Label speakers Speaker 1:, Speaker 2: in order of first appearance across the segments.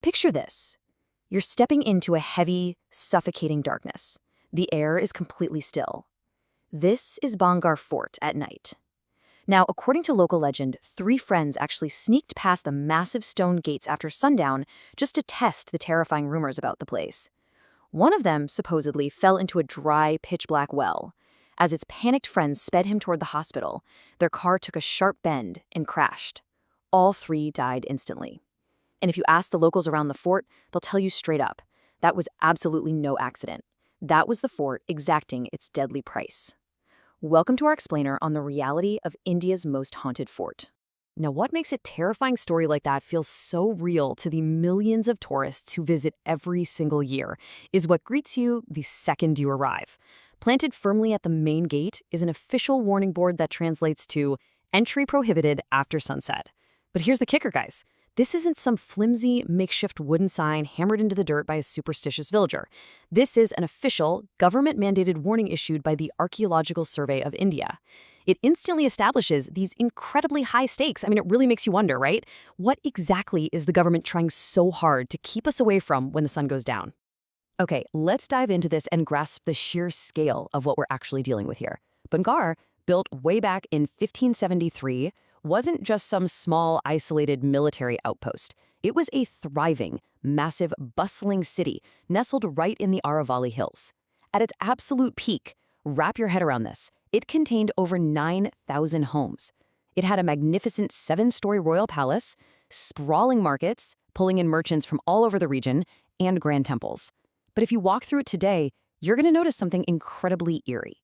Speaker 1: Picture this. You're stepping into a heavy, suffocating darkness. The air is completely still. This is Bhangarh Fort at night. Now, according to local legend, 3 friends actually sneaked past the massive stone gates after sundown just to test the terrifying rumors about the place. One of them supposedly fell into a dry, pitch-black well. As its panicked friends sped him toward the hospital, their car took a sharp bend and crashed. All 3 died instantly. And if you ask the locals around the fort, they'll tell you straight up, that was absolutely no accident. That was the fort exacting its deadly price. Welcome to our explainer on the reality of India's most haunted fort. Now, what makes a terrifying story like that feel so real to the millions of tourists who visit every single year is what greets you the second you arrive. Planted firmly at the main gate is an official warning board that translates to entry prohibited after sunset. But here's the kicker, guys. This isn't some flimsy, makeshift wooden sign hammered into the dirt by a superstitious villager. This is an official, government-mandated warning issued by the Archaeological Survey of India. It instantly establishes these incredibly high stakes. I mean, it really makes you wonder, right? What exactly is the government trying so hard to keep us away from when the sun goes down? Okay, let's dive into this and grasp the sheer scale of what we're actually dealing with here. Bhangarh, built way back in 1573, wasn't just some small, isolated military outpost. It was a thriving, massive, bustling city nestled right in the Aravalli Hills. At its absolute peak, wrap your head around this, it contained over 9,000 homes. It had a magnificent 7-story royal palace, sprawling markets, pulling in merchants from all over the region, and grand temples. But if you walk through it today, you're going to notice something incredibly eerie.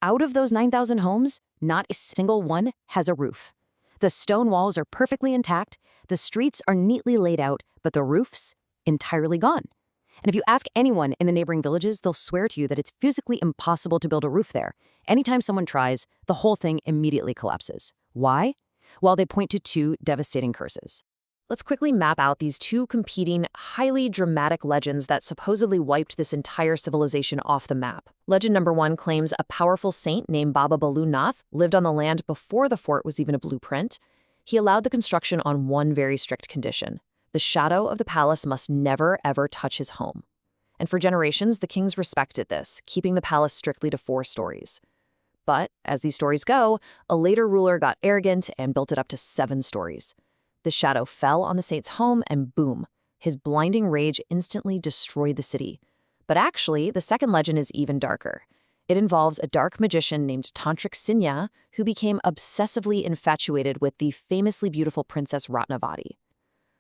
Speaker 1: Out of those 9,000 homes, not a single one has a roof. The stone walls are perfectly intact, the streets are neatly laid out, but the roofs, entirely gone. And if you ask anyone in the neighboring villages, they'll swear to you that it's physically impossible to build a roof there. Anytime someone tries, the whole thing immediately collapses. Why? Well, they point to 2 devastating curses. Let's quickly map out these 2 competing, highly dramatic legends that supposedly wiped this entire civilization off the map. Legend number 1 claims a powerful saint named Baba Balu Nath lived on the land before the fort was even a blueprint. He allowed the construction on one very strict condition. The shadow of the palace must never, ever touch his home. And for generations, the kings respected this, keeping the palace strictly to 4 stories. But, as these stories go, a later ruler got arrogant and built it up to 7 stories. The shadow fell on the saint's home and boom, his blinding rage instantly destroyed the city. But actually, the second legend is even darker. It involves a dark magician named Tantric Sinya who became obsessively infatuated with the famously beautiful Princess Ratnavati.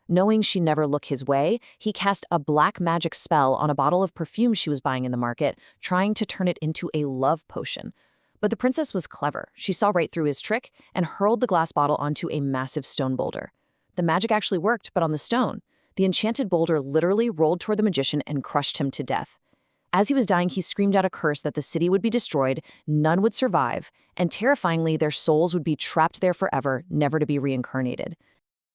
Speaker 1: Knowing she'd never look his way, he cast a black magic spell on a bottle of perfume she was buying in the market, trying to turn it into a love potion. But the princess was clever. She saw right through his trick and hurled the glass bottle onto a massive stone boulder. The magic actually worked, but on the stone. The enchanted boulder literally rolled toward the magician and crushed him to death. As he was dying, he screamed out a curse that the city would be destroyed, none would survive, and terrifyingly, their souls would be trapped there forever, never to be reincarnated.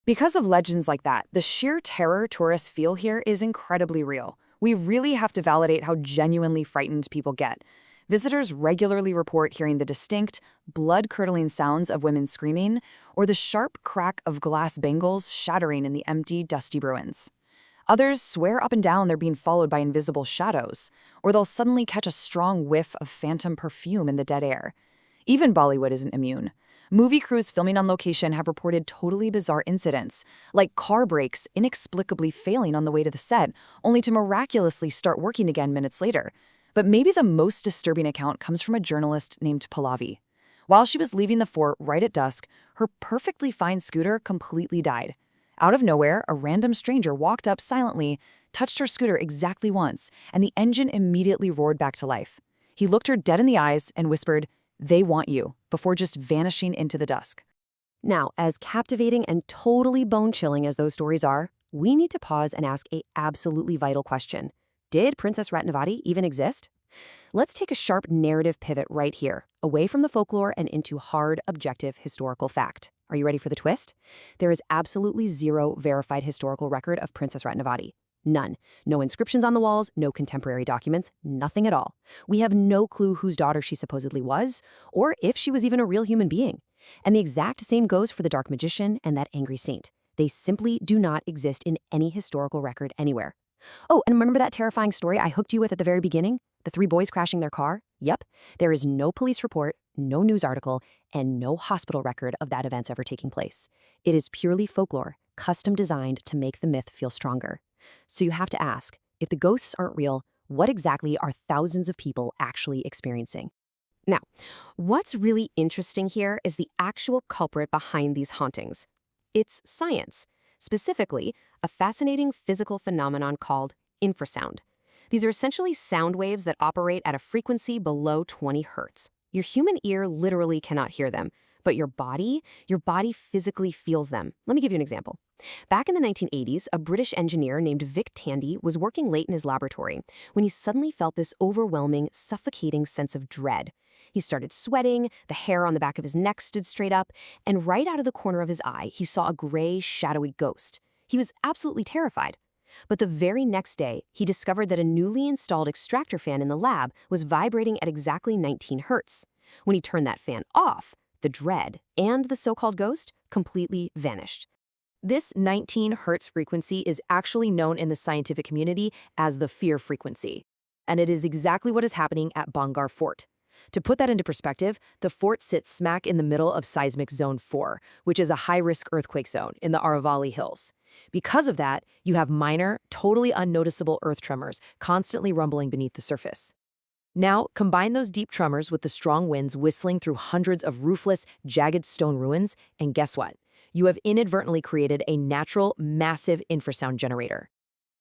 Speaker 1: Because of legends like that, the sheer terror tourists feel here is incredibly real. We really have to validate how genuinely frightened people get. Visitors regularly report hearing the distinct, blood-curdling sounds of women screaming, or the sharp crack of glass bangles shattering in the empty, dusty ruins. Others swear up and down they're being followed by invisible shadows, or they'll suddenly catch a strong whiff of phantom perfume in the dead air. Even Bollywood isn't immune. Movie crews filming on location have reported totally bizarre incidents, like car brakes inexplicably failing on the way to the set, only to miraculously start working again minutes later. But maybe the most disturbing account comes from a journalist named Pallavi. While she was leaving the fort right at dusk, her perfectly fine scooter completely died. Out of nowhere, a random stranger walked up silently, touched her scooter exactly once, and the engine immediately roared back to life. He looked her dead in the eyes and whispered, "They want you," before just vanishing into the dusk. Now, as captivating and totally bone-chilling as those stories are, we need to pause and ask a absolutely vital question. Did Princess Ratnavati even exist? Let's take a sharp narrative pivot right here, away from the folklore and into hard, objective historical fact. Are you ready for the twist? There is absolutely 0 verified historical record of Princess Ratnavati. None. No inscriptions on the walls, no contemporary documents, nothing at all. We have no clue whose daughter she supposedly was, or if she was even a real human being. And the exact same goes for the dark magician and that angry saint. They simply do not exist in any historical record anywhere. Oh, and remember that terrifying story I hooked you with at the very beginning? The three boys crashing their car? Yep. There is no police report, no news article, and no hospital record of that event ever taking place. It is purely folklore, custom designed to make the myth feel stronger. So you have to ask, if the ghosts aren't real, what exactly are thousands of people actually experiencing? Now, what's really interesting here is the actual culprit behind these hauntings. It's science, specifically a fascinating physical phenomenon called infrasound. These are essentially sound waves that operate at a frequency below 20 hertz. Your human ear literally cannot hear them, but your body physically feels them. Let me give you an example. Back in the 1980s, a British engineer named Vic Tandy was working late in his laboratory when he suddenly felt this overwhelming, suffocating sense of dread. He started sweating, the hair on the back of his neck stood straight up, and right out of the corner of his eye, he saw a gray, shadowy ghost. He was absolutely terrified. But the very next day, he discovered that a newly installed extractor fan in the lab was vibrating at exactly 19 hertz. When he turned that fan off, the dread and the so-called ghost completely vanished. This 19 hertz frequency is actually known in the scientific community as the fear frequency. And it is exactly what is happening at Bhangarh Fort. To put that into perspective, the fort sits smack in the middle of seismic zone 4, which is a high-risk earthquake zone in the Aravalli Hills. Because of that, you have minor, totally unnoticeable earth tremors constantly rumbling beneath the surface. Now, combine those deep tremors with the strong winds whistling through hundreds of roofless, jagged stone ruins, and guess what? You have inadvertently created a natural, massive infrasound generator.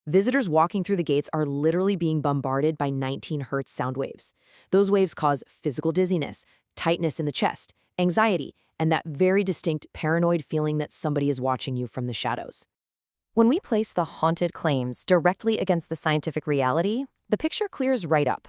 Speaker 1: Visitors walking through the gates are literally being bombarded by 19 hertz sound waves. Those waves cause physical dizziness, tightness in the chest, anxiety, and that very distinct paranoid feeling that somebody is watching you from the shadows. When we place the haunted claims directly against the scientific reality, the picture clears right up.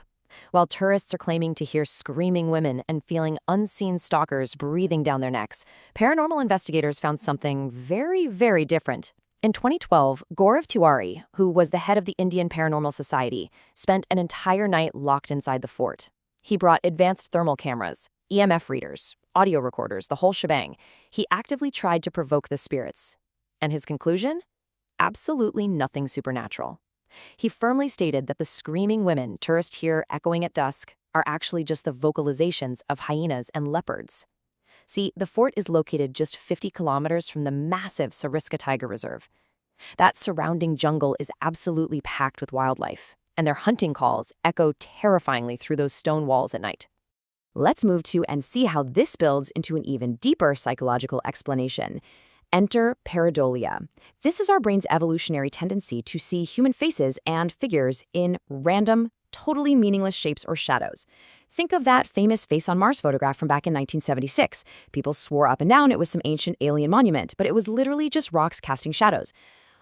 Speaker 1: While tourists are claiming to hear screaming women and feeling unseen stalkers breathing down their necks, paranormal investigators found something very, very different. In 2012, Gaurav Tiwari, who was the head of the Indian Paranormal Society, spent an entire night locked inside the fort. He brought advanced thermal cameras, EMF readers, audio recorders, the whole shebang. He actively tried to provoke the spirits. And his conclusion? Absolutely nothing supernatural. He firmly stated that the screaming women tourists hear echoing at dusk are actually just the vocalizations of hyenas and leopards. See, the fort is located just 50 kilometers from the massive Sariska Tiger Reserve. That surrounding jungle is absolutely packed with wildlife, and their hunting calls echo terrifyingly through those stone walls at night. Let's move to and see how this builds into an even deeper psychological explanation. Enter pareidolia. This is our brain's evolutionary tendency to see human faces and figures in random, totally meaningless shapes or shadows. Think of that famous Face on Mars photograph from back in 1976. People swore up and down it was some ancient alien monument, but it was literally just rocks casting shadows.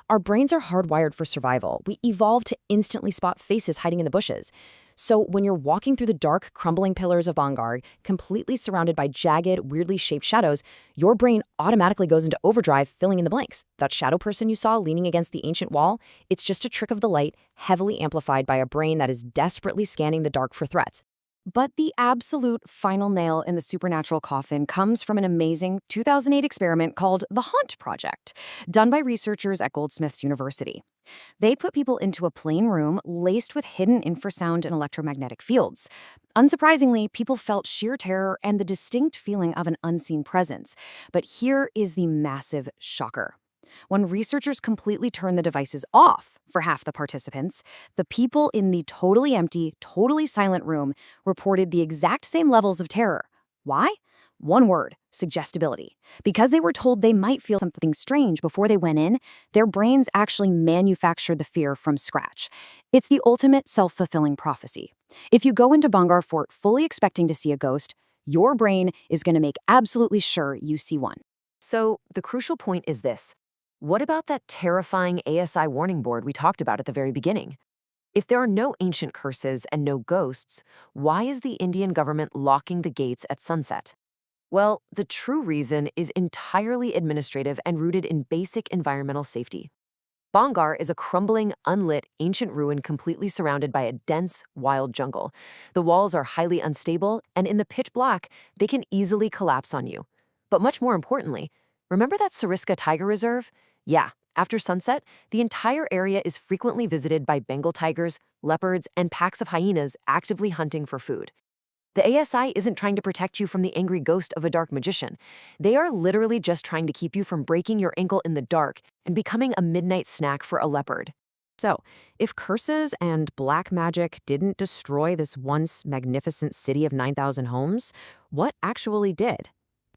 Speaker 1: Our brains are hardwired for survival. We evolved to instantly spot faces hiding in the bushes. So when you're walking through the dark, crumbling pillars of Bhangarh, completely surrounded by jagged, weirdly shaped shadows, your brain automatically goes into overdrive, filling in the blanks. That shadow person you saw leaning against the ancient wall, it's just a trick of the light, heavily amplified by a brain that is desperately scanning the dark for threats. But the absolute final nail in the supernatural coffin comes from an amazing 2008 experiment called the Haunt Project, done by researchers at Goldsmiths University. They put people into a plain room laced with hidden infrasound and electromagnetic fields. Unsurprisingly, people felt sheer terror and the distinct feeling of an unseen presence. But here is the massive shocker. When researchers completely turned the devices off for half the participants, the people in the totally empty, totally silent room reported the exact same levels of terror. Why? One word: suggestibility. Because they were told they might feel something strange before they went in, their brains actually manufactured the fear from scratch. It's the ultimate self-fulfilling prophecy. If you go into Bhangarh Fort fully expecting to see a ghost, your brain is going to make absolutely sure you see one. So the crucial point is this. What about that terrifying ASI warning board we talked about at the very beginning? If there are no ancient curses and no ghosts, why is the Indian government locking the gates at sunset? Well, the true reason is entirely administrative and rooted in basic environmental safety. Bhangarh is a crumbling, unlit, ancient ruin completely surrounded by a dense, wild jungle. The walls are highly unstable, and in the pitch black, they can easily collapse on you. But much more importantly, remember that Sariska Tiger Reserve? Yeah, after sunset, the entire area is frequently visited by Bengal tigers, leopards, and packs of hyenas actively hunting for food. The ASI isn't trying to protect you from the angry ghost of a dark magician. They are literally just trying to keep you from breaking your ankle in the dark and becoming a midnight snack for a leopard. So, if curses and black magic didn't destroy this once magnificent city of 9,000 homes, what actually did?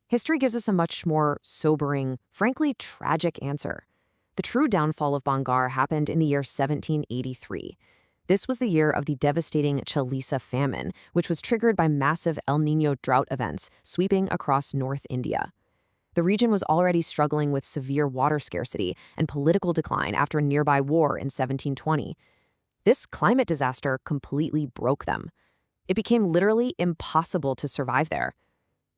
Speaker 1: History gives us a much more sobering, frankly tragic answer. The true downfall of Bhangarh happened in the year 1783. This was the year of the devastating Chalisa famine, which was triggered by massive El Niño drought events sweeping across North India. The region was already struggling with severe water scarcity and political decline after a nearby war in 1720. This climate disaster completely broke them. It became literally impossible to survive there.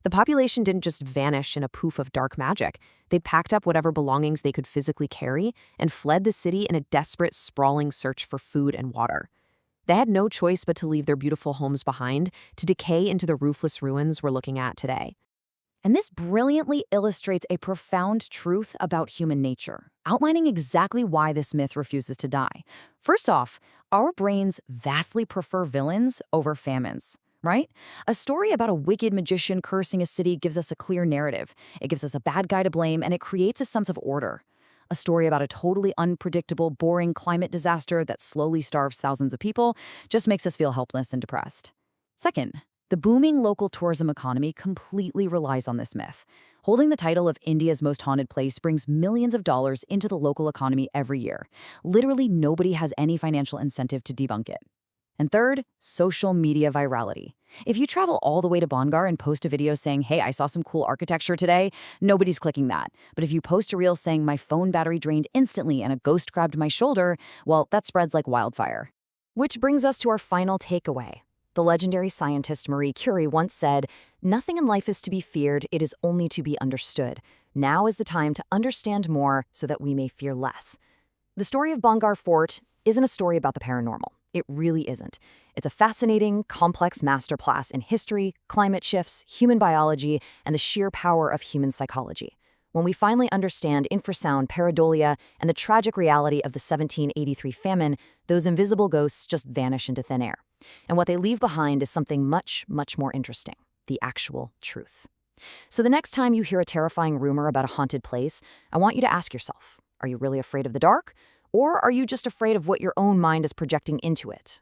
Speaker 1: The population didn't just vanish in a poof of dark magic. They packed up whatever belongings they could physically carry and fled the city in a desperate, sprawling search for food and water. They had no choice but to leave their beautiful homes behind to decay into the roofless ruins we're looking at today. And this brilliantly illustrates a profound truth about human nature, outlining exactly why this myth refuses to die. First off, our brains vastly prefer villains over famines, right? A story about a wicked magician cursing a city gives us a clear narrative. It gives us a bad guy to blame, and it creates a sense of order. A story about a totally unpredictable, boring climate disaster that slowly starves thousands of people just makes us feel helpless and depressed. Second, the booming local tourism economy completely relies on this myth. Holding the title of India's most haunted place brings millions of dollars into the local economy every year. Literally nobody has any financial incentive to debunk it. And third, social media virality. If you travel all the way to Bhangarh and post a video saying, hey, I saw some cool architecture today, nobody's clicking that. But if you post a reel saying my phone battery drained instantly and a ghost grabbed my shoulder, well, that spreads like wildfire. Which brings us to our final takeaway. The legendary scientist Marie Curie once said, "Nothing in life is to be feared, it is only to be understood. Now is the time to understand more so that we may fear less." The story of Bhangarh Fort isn't a story about the paranormal. It really isn't. It's a fascinating, complex masterclass in history, climate shifts, human biology, and the sheer power of human psychology. When we finally understand infrasound, pareidolia, and the tragic reality of the 1783 famine, those invisible ghosts just vanish into thin air. And what they leave behind is something much, much more interesting: the actual truth. So the next time you hear a terrifying rumor about a haunted place, I want you to ask yourself, are you really afraid of the dark? Or are you just afraid of what your own mind is projecting into it?